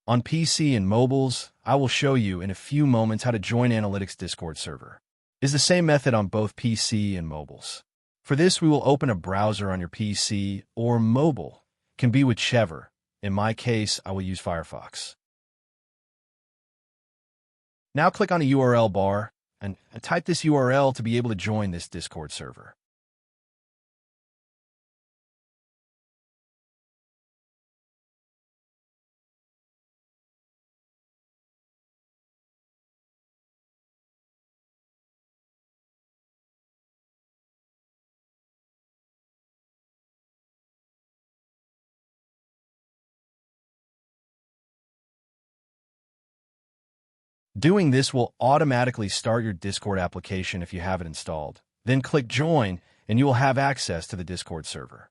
On PC and mobiles, I will show you in a few moments how to join Analytics Discord server. It's the same method on both PC and mobiles. For this, we will open a browser on your PC or mobile. Can be whichever. In my case, I will use Firefox. Now click on the URL bar and type this URL to be able to join this Discord server. Doing this will automatically start your Discord application if you have it installed. Then click Join, and you will have access to the Discord server.